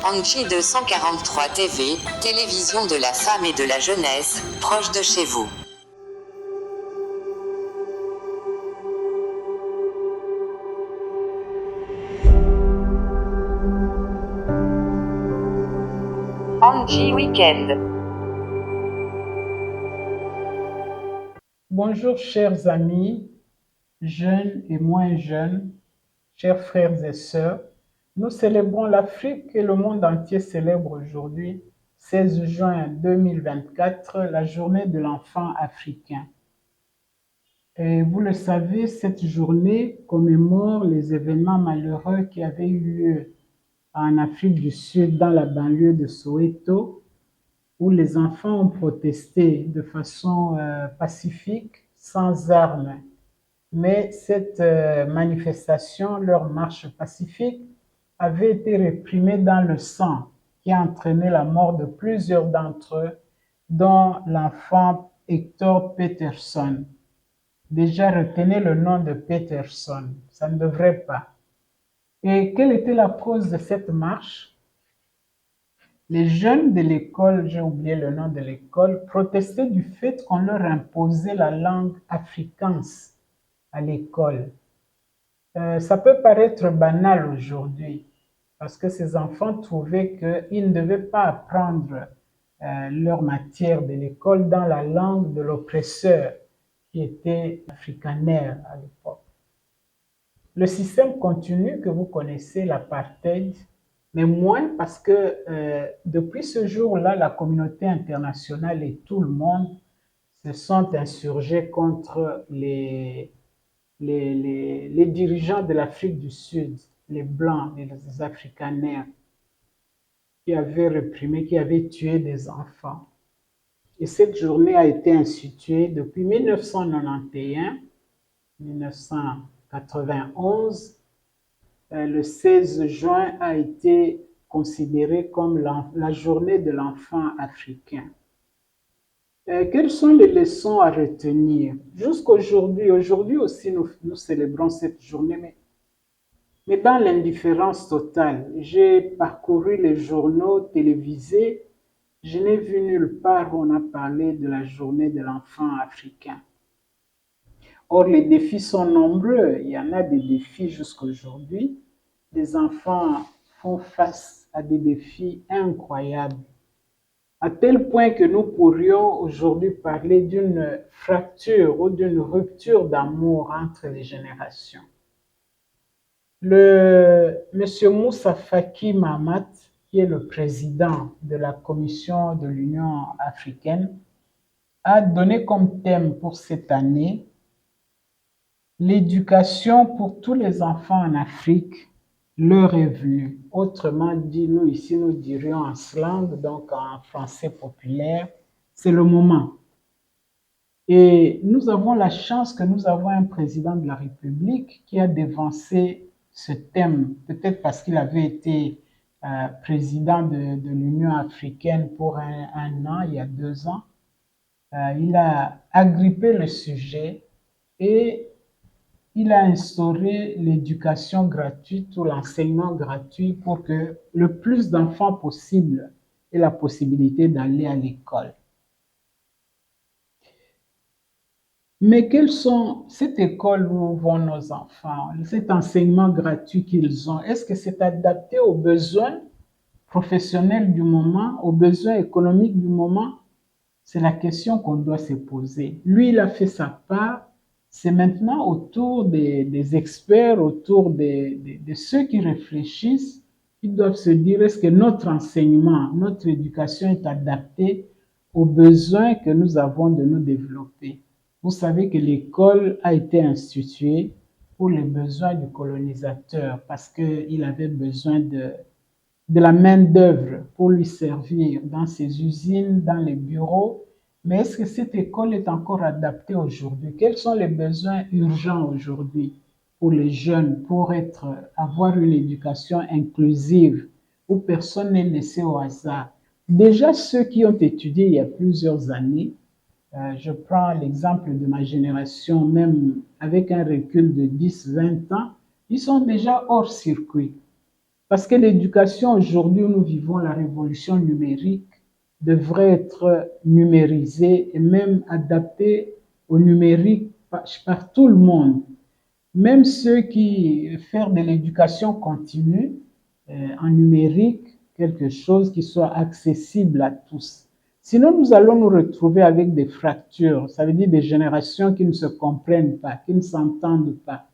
Angie 243 TV, télévision de la femme et de la jeunesse, proche de chez vous. Angie Weekend. Bonjour chers amis, jeunes et moins jeunes, chers frères et sœurs. Nous célébrons l'Afrique et le monde entier célèbre aujourd'hui, 16 juin 2024, la journée de l'enfant africain. Et vous le savez, cette journée commémore les événements malheureux qui avaient eu lieu en Afrique du Sud, dans la banlieue de Soweto, où les enfants ont protesté de façon pacifique, sans armes. Mais cette manifestation, leur marche pacifique, avait été réprimée dans le sang, qui a entraîné la mort de plusieurs d'entre eux, dont l'enfant Hector Peterson. Déjà, retenez le nom de Peterson, ça ne devrait pas. Et quelle était la cause de cette marche? Les jeunes de l'école, j'ai oublié le nom de l'école, protestaient du fait qu'on leur imposait la langue afrikaans à l'école. Ça peut paraître banal aujourd'hui, parce que ces enfants trouvaient qu'ils ne devaient pas apprendre leur matière de l'école dans la langue de l'oppresseur, qui était afrikaner à l'époque. Le système continu que vous connaissez, l'apartheid, mais moins parce que depuis ce jour-là, la communauté internationale et tout le monde se sont insurgés contre les dirigeants de l'Afrique du Sud, les Blancs, les Afrikaners, qui avaient réprimé, qui avaient tué des enfants. Et cette journée a été instituée depuis 1991, 1991. Le 16 juin a été considéré comme la journée de l'enfant africain. Quelles sont les leçons à retenir? Jusqu'aujourd'hui, aujourd'hui aussi nous célébrons cette journée, mais dans l'indifférence totale. J'ai parcouru les journaux télévisés, je n'ai vu nulle part où on a parlé de la journée de l'enfant africain. Or, les défis sont nombreux, il y en a des défis jusqu'aujourd'hui. Les enfants font face à des défis incroyables, à tel point que nous pourrions aujourd'hui parler d'une fracture ou d'une rupture d'amour entre les générations. Monsieur Moussa Faki Mahamat, qui est le président de la Commission de l'Union africaine, a donné comme thème pour cette année l'éducation pour tous les enfants en Afrique, l'heure est venue. Autrement dit, nous ici, nous dirions en slang, donc en français populaire, c'est le moment. Et nous avons la chance que nous avons un président de la République qui a dévancé ce thème, peut-être parce qu'il avait été président de l'Union africaine pour un an, il y a 2 ans. Il a agrippé le sujet et il a instauré l'éducation gratuite ou l'enseignement gratuit pour que le plus d'enfants possible aient la possibilité d'aller à l'école. Mais quelles sont cette école où vont nos enfants, cet enseignement gratuit qu'ils ont? Est-ce que c'est adapté aux besoins professionnels du moment, aux besoins économiques du moment? C'est la question qu'on doit se poser. Lui, il a fait sa part. C'est maintenant au tour des experts, autour de ceux qui réfléchissent, ils doivent se dire, est-ce que notre enseignement, notre éducation est adaptée aux besoins que nous avons de nous développer? Vous savez que l'école a été instituée pour les besoins du colonisateur parce qu'il avait besoin de la main-d'œuvre pour lui servir dans ses usines, dans les bureaux. Mais est-ce que cette école est encore adaptée aujourd'hui? Quels sont les besoins urgents aujourd'hui pour les jeunes pour avoir une éducation inclusive où personne n'est laissé au hasard? Déjà, ceux qui ont étudié il y a plusieurs années, je prends l'exemple de ma génération, même avec un recul de 10, 20 ans, ils sont déjà hors circuit. Parce que l'éducation aujourd'hui où nous vivons la révolution numérique devrait être numérisée et même adaptée au numérique par tout le monde. Même ceux qui font de l'éducation continue en numérique, quelque chose qui soit accessible à tous. Sinon, nous allons nous retrouver avec des fractures, ça veut dire des générations qui ne se comprennent pas, qui ne s'entendent pas.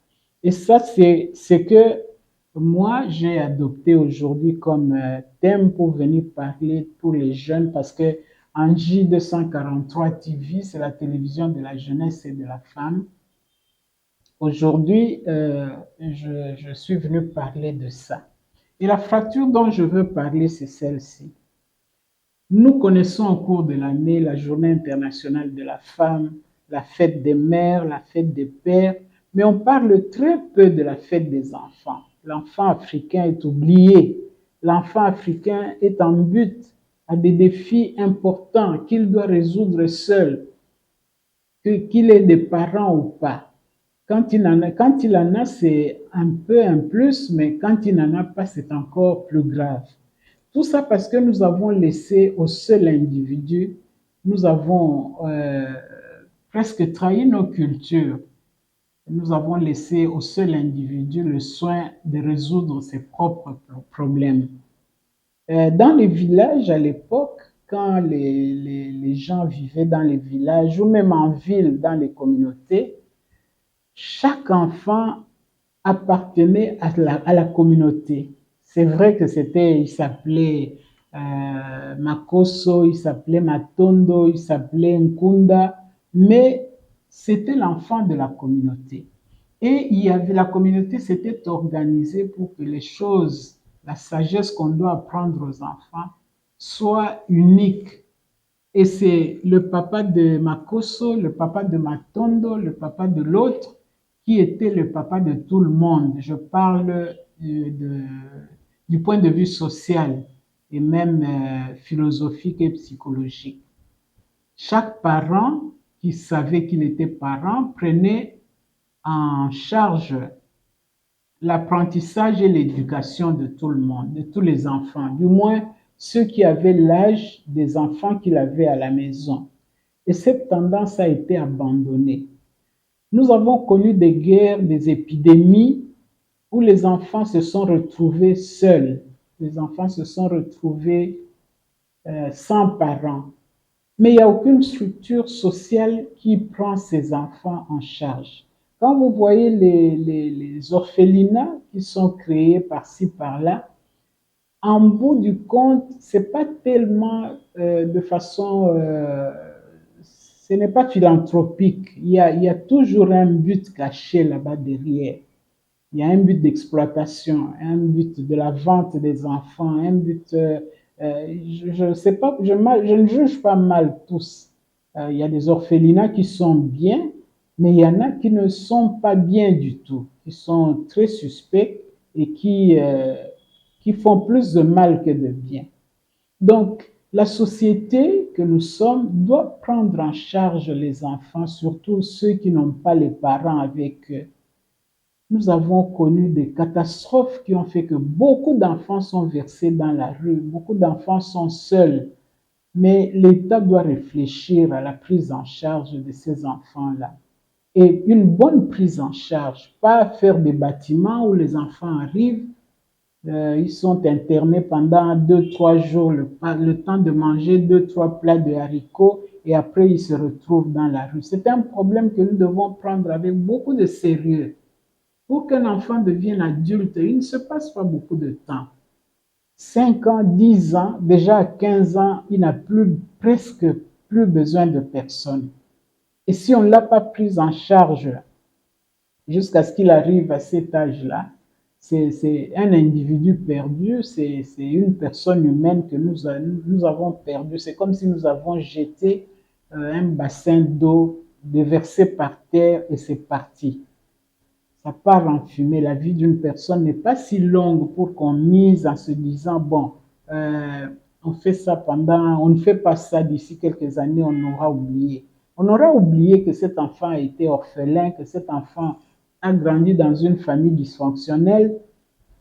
Et ça, c'est ce que moi, j'ai adopté aujourd'hui comme thème pour venir parler pour les jeunes parce que en J243 TV, c'est la télévision de la jeunesse et de la femme. Aujourd'hui, je suis venu parler de ça. Et la fracture dont je veux parler, c'est celle-ci. Nous connaissons au cours de l'année la Journée internationale de la femme, la fête des mères, la fête des pères, mais on parle très peu de la fête des enfants. L'enfant africain est oublié. L'enfant africain est en but à des défis importants qu'il doit résoudre seul, qu'il ait des parents ou pas. Quand il en a, c'est un peu un plus, mais quand il n'en a pas, c'est encore plus grave. Tout ça parce que nous avons laissé au seul individu, nous avons presque trahi nos cultures. Nous avons laissé au seul individu le soin de résoudre ses propres problèmes. Dans les villages à l'époque, quand les gens vivaient dans les villages ou même en ville, dans les communautés, chaque enfant appartenait à la communauté. C'est vrai que il s'appelait Makoso, il s'appelait Matondo, il s'appelait Nkunda, mais c'était l'enfant de la communauté. Et la communauté s'était organisée pour que les choses, la sagesse qu'on doit apprendre aux enfants, soit unique. Et c'est le papa de Makoso, le papa de Matondo, le papa de l'autre, qui était le papa de tout le monde. Je parle du point de vue social et même philosophique et psychologique. Chaque parent qui savait qu'il était parent prenait en charge l'apprentissage et l'éducation de tout le monde, de tous les enfants, du moins ceux qui avaient l'âge des enfants qu'il avait à la maison. Et cette tendance a été abandonnée. Nous avons connu des guerres, des épidémies où les enfants se sont retrouvés seuls. Les enfants se sont retrouvés sans parents. Mais il n'y a aucune structure sociale qui prend ces enfants en charge. Quand vous voyez les orphelinats qui sont créés par-ci, par-là, en bout du compte, c'est pas tellement de façon, ce n'est pas philanthropique. Il y a toujours un but caché là-bas derrière. Il y a un but d'exploitation, un but de la vente des enfants, un but, je sais pas, je ne juge pas mal tous. Il y a des orphelinats qui sont bien, mais il y en a qui ne sont pas bien du tout, qui sont très suspects et qui font plus de mal que de bien. Donc, la société que nous sommes doit prendre en charge les enfants, surtout ceux qui n'ont pas les parents avec eux. Nous avons connu des catastrophes qui ont fait que beaucoup d'enfants sont versés dans la rue, beaucoup d'enfants sont seuls. Mais l'État doit réfléchir à la prise en charge de ces enfants-là. Et une bonne prise en charge, pas faire des bâtiments où les enfants arrivent, ils sont internés pendant 2, 3 jours, le temps de manger 2, 3 plats de haricots et après ils se retrouvent dans la rue. C'est un problème que nous devons prendre avec beaucoup de sérieux. Pour qu'un enfant devienne adulte, il ne se passe pas beaucoup de temps. 5 ans, 10 ans, déjà à 15 ans, il n'a presque plus besoin de personne. Et si on ne l'a pas pris en charge jusqu'à ce qu'il arrive à cet âge-là, c'est un individu perdu, c'est une personne humaine que nous avons perdue. C'est comme si nous avons jeté un bassin d'eau, déversé par terre et c'est parti. Ça part en fumée. La vie d'une personne n'est pas si longue pour qu'on mise en se disant, bon, on fait ça on ne fait pas ça d'ici quelques années, on aura oublié. On aura oublié que cet enfant a été orphelin, que cet enfant a grandi dans une famille dysfonctionnelle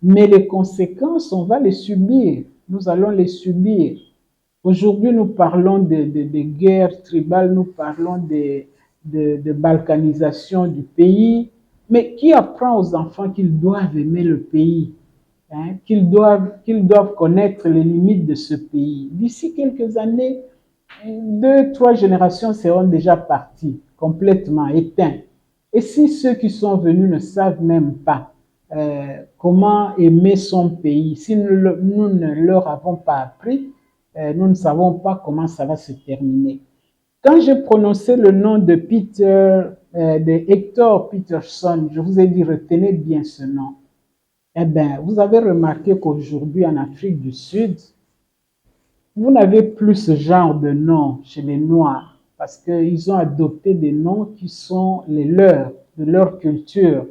Mais les conséquences, on va les subir. Nous allons les subir. Aujourd'hui, nous parlons de guerres tribales, nous parlons de balkanisation du pays. Mais qui apprend aux enfants qu'ils doivent aimer le pays, hein, qu'ils doivent connaître les limites de ce pays? D'ici quelques années, 2, 3 générations seront déjà parties, complètement éteintes. Et si ceux qui sont venus ne savent même pas comment aimer son pays, si nous ne leur avons pas appris, nous ne savons pas comment ça va se terminer. Quand j'ai prononcé le nom de de Hector Peterson, je vous ai dit, retenez bien ce nom. Eh bien, vous avez remarqué qu'aujourd'hui, en Afrique du Sud, vous n'avez plus ce genre de nom chez les Noirs parce qu'ils ont adopté des noms qui sont les leurs, de leur culture.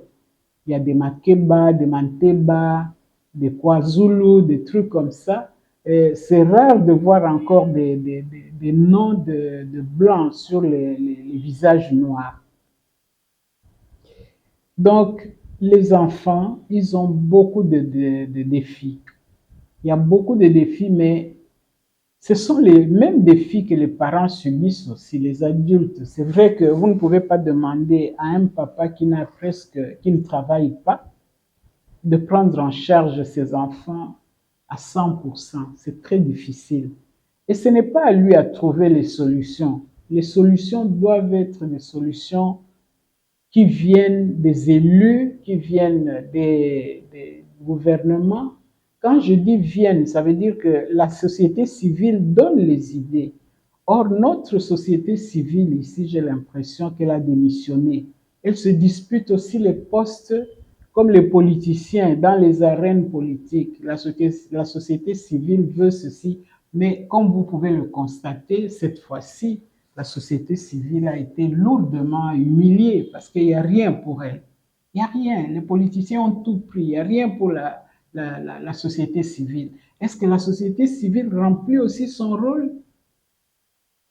Il y a des Makeba, des Manteba, des KwaZulu, des trucs comme ça. C'est rare de voir encore des noms de blancs sur les visages noirs. Donc, les enfants, ils ont beaucoup de défis. Il y a beaucoup de défis, mais ce sont les mêmes défis que les parents subissent aussi, les adultes. C'est vrai que vous ne pouvez pas demander à un papa qui ne travaille pas, de prendre en charge ses enfants à 100%. C'est très difficile. Et ce n'est pas à lui à trouver les solutions. Les solutions doivent être des solutions qui viennent des élus, qui viennent des gouvernements. Quand je dis viennent, ça veut dire que la société civile donne les idées. Or, notre société civile ici, j'ai l'impression qu'elle a démissionné. Elle se dispute aussi les postes comme les politiciens dans les arènes politiques. La société civile veut ceci, mais comme vous pouvez le constater, cette fois-ci, la société civile a été lourdement humiliée parce qu'il n'y a rien pour elle. Il n'y a rien. Les politiciens ont tout pris. Il n'y a rien pour la société civile. Est-ce que la société civile remplit aussi son rôle?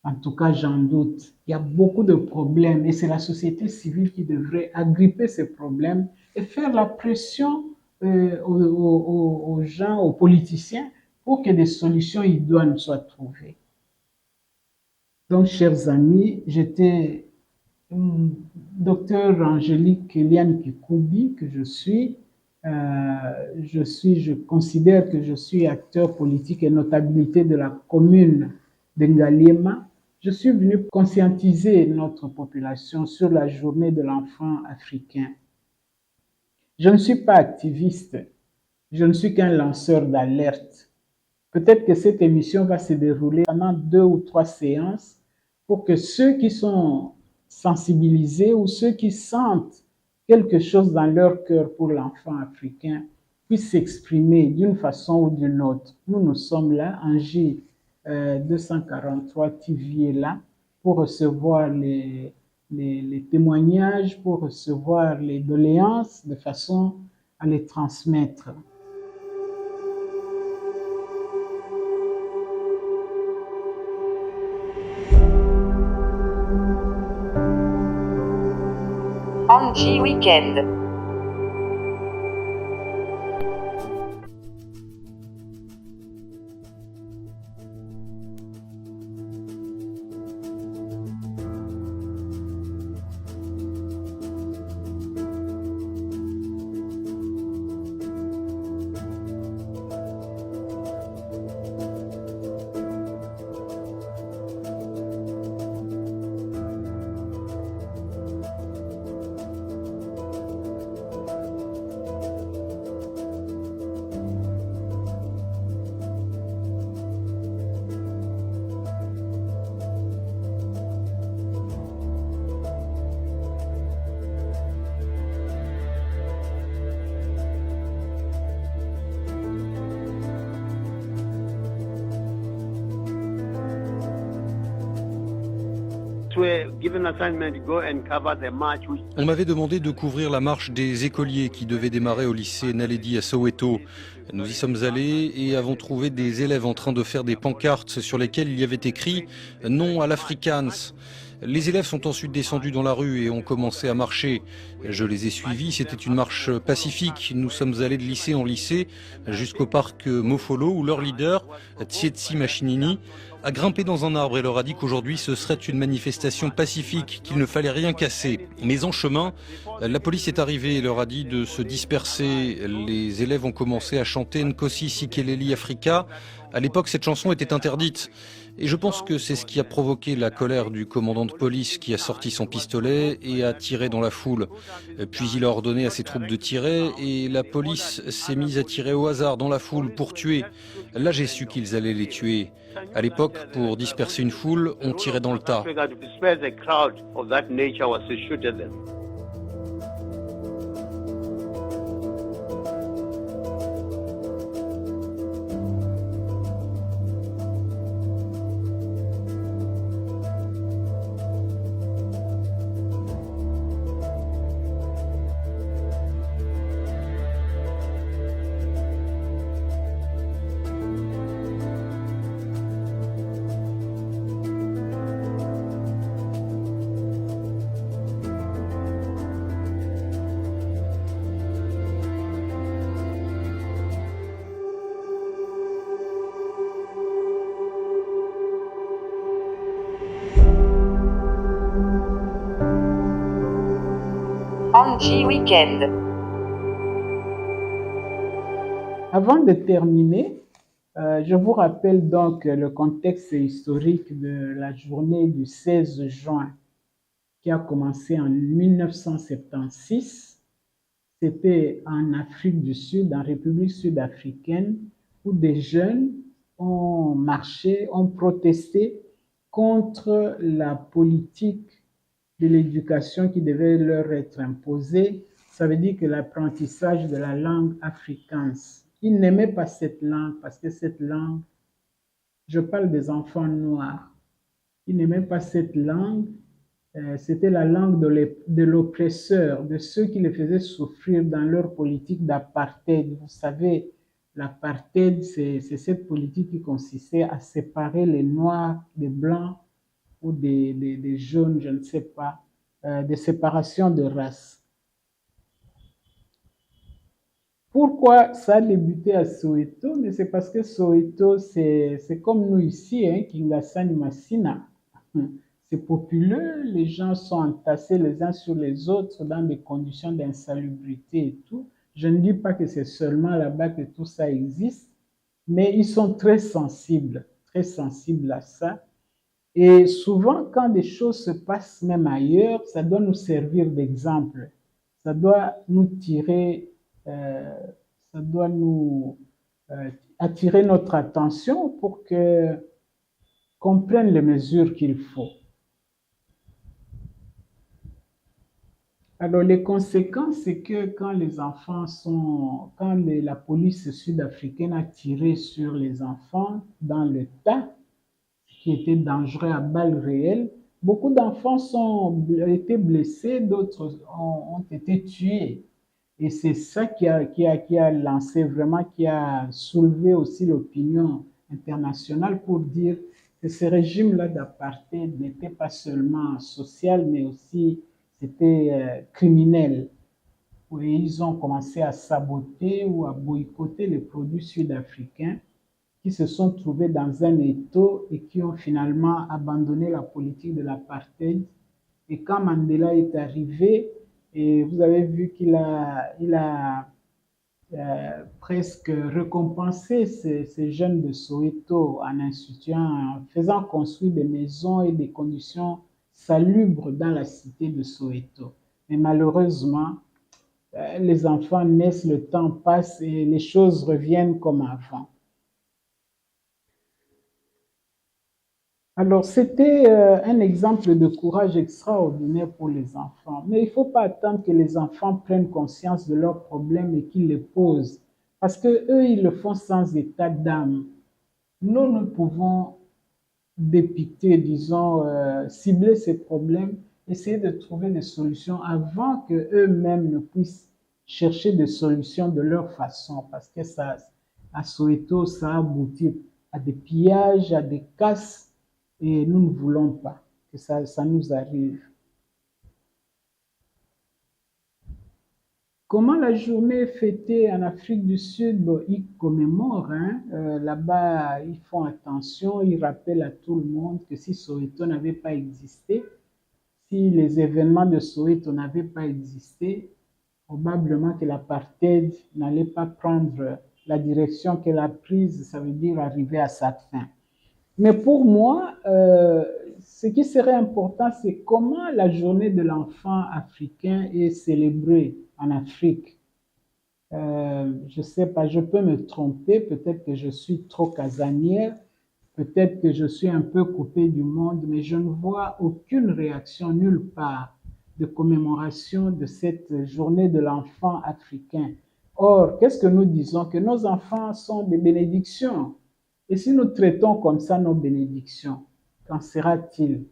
En tout cas, j'en doute. Il y a beaucoup de problèmes et c'est la société civile qui devrait agripper ces problèmes et faire la pression aux gens, aux politiciens, pour que des solutions idoines soient trouvées. Donc, chers amis, j'étais docteur Angélique Eliane Kikubi, que je suis. Je considère que je suis acteur politique et notabilité de la commune de Ngaliema. Je suis venu conscientiser notre population sur la journée de l'enfant africain. Je ne suis pas activiste, je ne suis qu'un lanceur d'alerte. Peut-être que cette émission va se dérouler pendant 2 ou 3 séances pour que ceux qui sont sensibilisés ou ceux qui sentent quelque chose dans leur cœur pour l'enfant africain puissent s'exprimer d'une façon ou d'une autre. Nous sommes là, Angie 243 TV est là pour recevoir les témoignages, pour recevoir les doléances de façon à les transmettre. Angie Weekend. On m'avait demandé de couvrir la marche des écoliers qui devait démarrer au lycée Naledi à Soweto. Nous y sommes allés et avons trouvé des élèves en train de faire des pancartes sur lesquelles il y avait écrit « Non à l'Afrikaans ». Les élèves sont ensuite descendus dans la rue et ont commencé à marcher. Je les ai suivis, c'était une marche pacifique. Nous sommes allés de lycée en lycée jusqu'au parc Mofolo où leur leader, Tsietsi Machinini, a grimpé dans un arbre et leur a dit qu'aujourd'hui ce serait une manifestation pacifique, qu'il ne fallait rien casser. Mais en chemin, la police est arrivée et leur a dit de se disperser. Les élèves ont commencé à chanter Nkosi Sikeleli Afrika. À l'époque, cette chanson était interdite. Et je pense que c'est ce qui a provoqué la colère du commandant de police qui a sorti son pistolet et a tiré dans la foule. Puis il a ordonné à ses troupes de tirer et la police s'est mise à tirer au hasard dans la foule pour tuer. Là, j'ai su qu'ils allaient les tuer. À l'époque, pour disperser une foule, on tirait dans le tas. Angie Weekend. Avant de terminer, je vous rappelle donc le contexte historique de la journée du 16 juin qui a commencé en 1976. C'était en Afrique du Sud, en République sud-africaine, où des jeunes ont marché, ont protesté contre la politique de l'éducation qui devait leur être imposée. Ça veut dire que l'apprentissage de la langue afrikaans. Ils n'aimaient pas cette langue parce que cette langue, je parle des enfants noirs, ils n'aimaient pas cette langue. C'était la langue de l'oppresseur, de ceux qui les faisaient souffrir dans leur politique d'apartheid. Vous savez, l'apartheid, c'est cette politique qui consistait à séparer les noirs des blancs ou des jaunes, je ne sais pas, des séparations de race. Pourquoi ça a débuté à Soweto? Mais c'est parce que Soweto, c'est comme nous ici, hein, Kingasani Masina. C'est populeux, les gens sont entassés les uns sur les autres dans des conditions d'insalubrité et tout. Je ne dis pas que c'est seulement là-bas que tout ça existe, mais ils sont très sensibles à ça. Et souvent, quand des choses se passent même ailleurs, ça doit nous servir d'exemple. Ça doit nous tirer, ça doit nous attirer notre attention pour qu'on prenne les mesures qu'il faut. Alors, les conséquences, c'est que quand la police sud-africaine a tiré sur les enfants dans le tas, qui était dangereux à balles réelles, beaucoup d'enfants ont été blessés, d'autres ont été tués. Et c'est ça qui a lancé vraiment, qui a soulevé aussi l'opinion internationale pour dire que ce régime-là d'apartheid n'était pas seulement social, mais aussi c'était criminel. Et ils ont commencé à saboter ou à boycotter les produits sud-africains qui se sont trouvés dans un étau et qui ont finalement abandonné la politique de l'apartheid. Et quand Mandela est arrivé, et vous avez vu qu'il a presque récompensé ces jeunes de Soweto en faisant construire des maisons et des conditions salubres dans la cité de Soweto. Mais malheureusement, les enfants naissent, le temps passe et les choses reviennent comme avant. Alors, c'était un exemple de courage extraordinaire pour les enfants. Mais il ne faut pas attendre que les enfants prennent conscience de leurs problèmes et qu'ils les posent. Parce qu'eux, ils le font sans état d'âme. Nous pouvons dépicter, disons, cibler ces problèmes, essayer de trouver des solutions avant qu'eux-mêmes ne puissent chercher des solutions de leur façon. Parce que ça, à Soweto, ça aboutit à des pillages, à des casses. Et nous ne voulons pas que ça nous arrive. Comment la journée est fêtée en Afrique du Sud? Bon, ils commémorent, hein. Là-bas, ils font attention, ils rappellent à tout le monde que si Soweto n'avait pas existé, si les événements de Soweto n'avaient pas existé, probablement que l'apartheid n'allait pas prendre la direction qu'elle a prise, ça veut dire arriver à sa fin. Mais pour moi, ce qui serait important, c'est comment la journée de l'enfant africain est célébrée en Afrique. Je ne sais pas, je peux me tromper, peut-être que je suis trop casanière, peut-être que je suis un peu coupée du monde, mais je ne vois aucune réaction nulle part de commémoration de cette journée de l'enfant africain. Or, qu'est-ce que nous disons? Que nos enfants sont des bénédictions. Et si nous traitons comme ça nos bénédictions, qu'en sera-t-il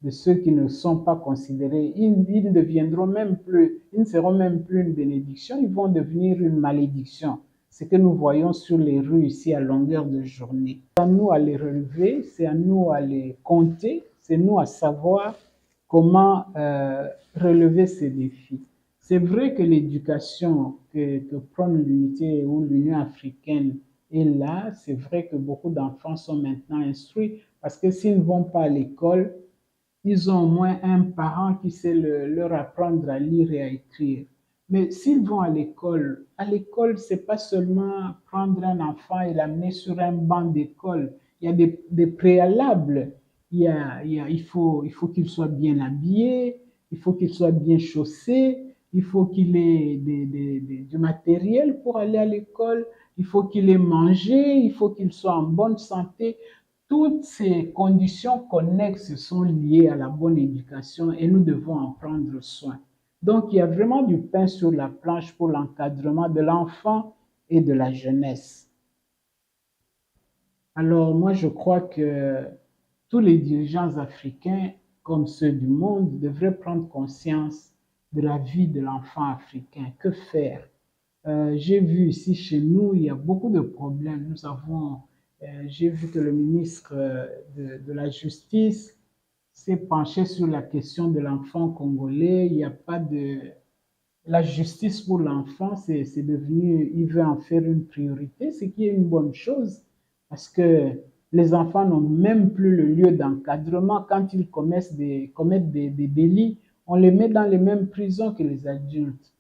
de ceux qui ne sont pas considérés? Ils deviendront même plus, ils ne seront même plus une bénédiction, ils vont devenir une malédiction. Ce que nous voyons sur les rues ici à longueur de journée. C'est à nous à les relever, c'est à nous à les compter, c'est nous à savoir comment relever ces défis. C'est vrai que l'éducation que prône l'unité ou l'Union africaine est là. C'est vrai que beaucoup d'enfants sont maintenant instruits parce que s'ils ne vont pas à l'école, ils ont au moins un parent qui sait leur apprendre à lire et à écrire. Mais s'ils vont à l'école, c'est pas seulement prendre un enfant et l'amener sur un banc d'école. Il y a des préalables. Il faut qu'il soit bien habillé, il faut qu'il soit bien chaussé, il faut qu'il ait du matériel pour aller à l'école, il faut qu'il ait mangé, il faut qu'il soit en bonne santé. Toutes ces conditions connexes sont liées à la bonne éducation et nous devons en prendre soin. Donc, il y a vraiment du pain sur la planche pour l'encadrement de l'enfant et de la jeunesse. Alors, moi, je crois que tous les dirigeants africains, comme ceux du monde, devraient prendre conscience de la vie de l'enfant africain. Que faire? J'ai vu ici chez nous, il y a beaucoup de problèmes. J'ai vu que le ministre de la Justice s'est penché sur la question de l'enfant congolais. Il n'y a pas de... La justice pour l'enfant, c'est devenu, il veut en faire une priorité, ce qui est une bonne chose, parce que les enfants n'ont même plus le lieu d'encadrement. Quand ils commettent des délits, on les met dans les mêmes prisons que les adultes.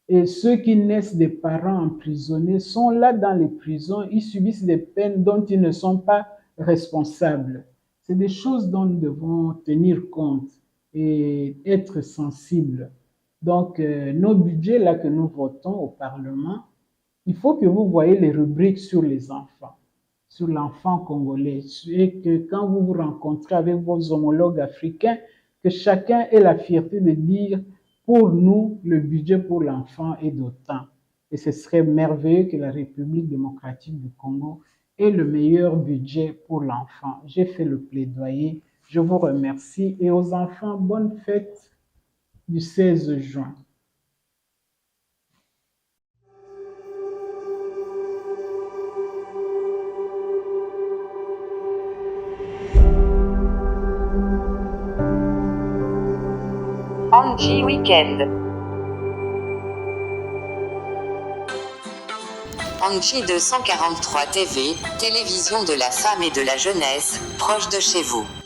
Et ceux qui naissent des parents emprisonnés sont là dans les prisons, ils subissent des peines dont ils ne sont pas responsables. C'est des choses dont nous devons tenir compte et être sensibles. Donc, nos budgets là que nous votons au Parlement, il faut que vous voyez les rubriques sur les enfants, sur l'enfant congolais, et que quand vous vous rencontrez avec vos homologues africains, que chacun ait la fierté de dire pour nous, le budget pour l'enfant est d'autant. Et ce serait merveilleux que la République démocratique du Congo ait le meilleur budget pour l'enfant. J'ai fait le plaidoyer. Je vous remercie. Et aux enfants, bonne fête du 16 juin. Angie Weekend. Angie 243 TV, télévision de la femme et de la jeunesse, proche de chez vous.